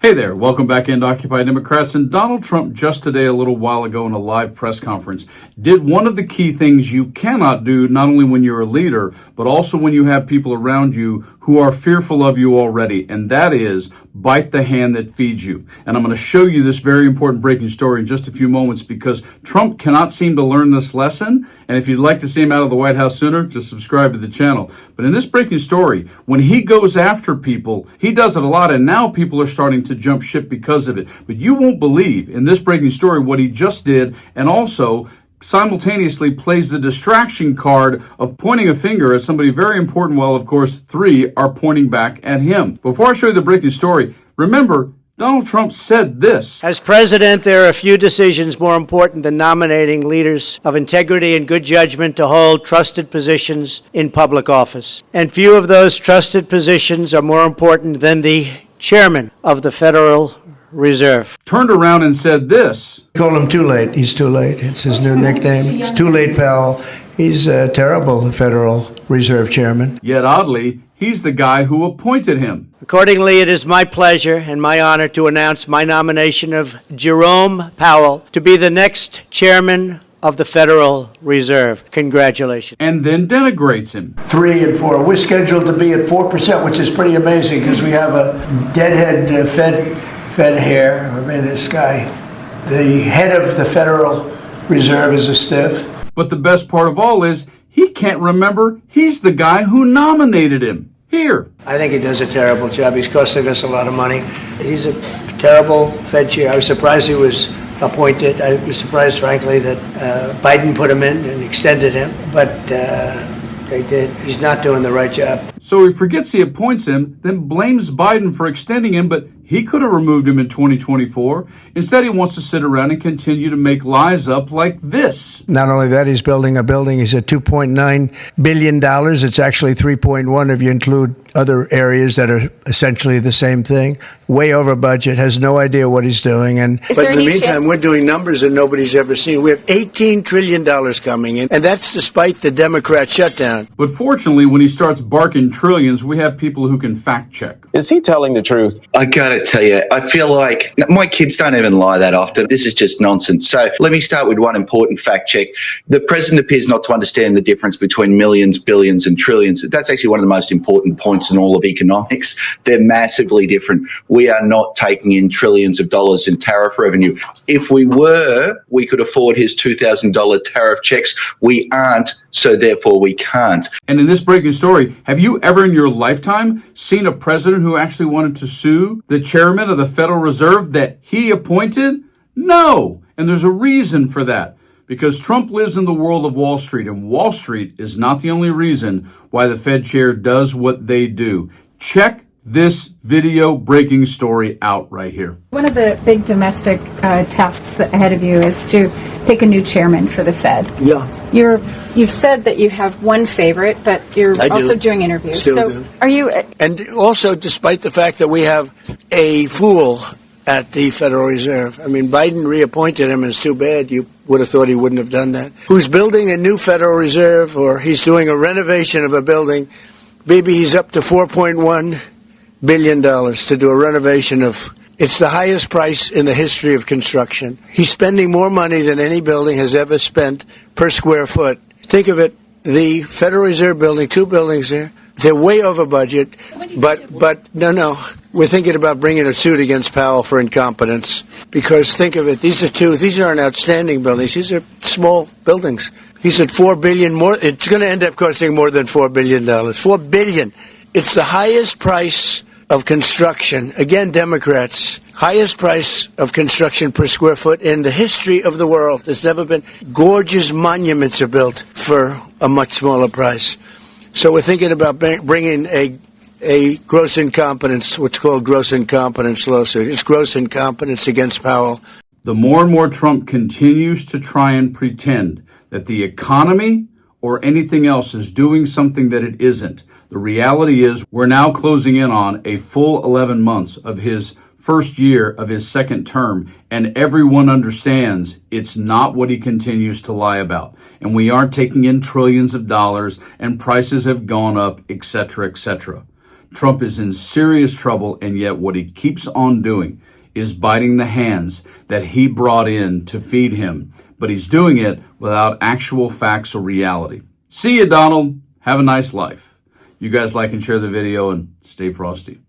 Hey there, welcome back into Occupy Democrats. And Donald Trump just today, a little while ago in a live press conference, did one of the key things you cannot do, not only when you're a leader, but also when you have people around you who are fearful of you already, and that is bite the hand that feeds you. And I'm going to show you this very important breaking story in just a few moments because Trump cannot seem to learn this lesson. And if you'd like to see him out of the White House sooner, just subscribe to the channel. But in this breaking story, when he goes after people, he does it a lot, and now people are starting to jump ship because of it. But you won't believe in this breaking story what he just did, and also simultaneously plays the distraction card of pointing a finger at somebody very important, while, of course, three are pointing back at him. Before I show you the breaking story, remember, Donald Trump said this. As president, there are a few decisions more important than nominating leaders of integrity and good judgment to hold trusted positions in public office. And few of those trusted positions are more important than the chairman of the Federal Reserve. Turned around and said this. Call him Too Late. He's Too Late. It's his new nickname. It's Too Late, Powell. He's terrible, the Federal Reserve Chairman. Yet oddly, he's the guy who appointed him. Accordingly, it is my pleasure and my honor to announce my nomination of Jerome Powell to be the next chairman of the Federal Reserve. Congratulations. And then denigrates him. 3 and 4. We're scheduled to be at 4%, which is pretty amazing because we have a deadhead Fed hair. I mean, this guy, the head of the Federal Reserve is a stiff. But the best part of all is he can't remember he's the guy who nominated him. Here. I think he does a terrible job. He's costing us a lot of money. He's a terrible Fed chair. I was surprised he was appointed. I was surprised, frankly, that Biden put him in and extended him. But they did. He's not doing the right job. So he forgets he appoints him, then blames Biden for extending him, but he could have removed him in 2024. Instead, he wants to sit around and continue to make lies up like this. Not only that, he's building a building. He's at $2.9 billion. It's actually 3.1 if you include other areas that are essentially the same thing. Way over budget, has no idea what he's doing. But in the meantime, we're doing numbers that nobody's ever seen. We have $18 trillion coming in, and that's despite the Democrat shutdown. But fortunately, when he starts barking trillions, we have people who can fact check. Is he telling the truth? I gotta tell you, I feel like my kids don't even lie that often. This is just nonsense. So let me start with one important fact check. The president appears not to understand the difference between millions, billions, and trillions. That's actually one of the most important points in all of economics. They're massively different. We are not taking in trillions of dollars in tariff revenue. If we were, we could afford his $2,000 tariff checks. We aren't, so therefore we can't. And in this breaking story, have you ever in your lifetime seen a president who actually wanted to sue the chairman of the Federal Reserve that he appointed? No. And there's a reason for that. Because Trump lives in the world of Wall Street, and Wall Street is not the only reason why the Fed chair does what they do. Check this video breaking story out right here. One of the big domestic tasks ahead of you is to pick a new chairman for the Fed. Yeah. You've said that you have one favorite, but you're also doing interviews. Still do. Are you? And also, despite the fact that we have a fool at the Federal Reserve. I mean, Biden reappointed him, and it's too bad. You would have thought he wouldn't have done that. Who's building a new Federal Reserve, or he's doing a renovation of a building. Maybe he's up to $4.1 billion to do a renovation of. It's the highest price in the history of construction. He's spending more money than any building has ever spent per square foot. Think of it, the Federal Reserve building, 2 buildings there, they're way over budget, but no. We're thinking about bringing a suit against Powell for incompetence. Because think of it, these aren't outstanding buildings, these are small buildings. He's at $4 billion more, it's going to end up costing more than $4 billion. $4 billion. It's the highest price of construction, again, Democrats, highest price of construction per square foot in the history of the world. There's never been. Gorgeous monuments are built for a much smaller price. So we're thinking about bringing a gross incompetence, what's called gross incompetence lawsuit. It's gross incompetence against Powell. The more and more Trump continues to try and pretend that the economy or anything else is doing something that it isn't. The reality is we're now closing in on a full 11 months of his first year of his second term, and everyone understands it's not what he continues to lie about. And we aren't taking in trillions of dollars, and prices have gone up, etc., etc. Trump is in serious trouble, and yet what he keeps on doing is biting the hands that he brought in to feed him. But he's doing it without actual facts or reality. See you, Donald. Have a nice life. You guys like and share the video, and stay frosty.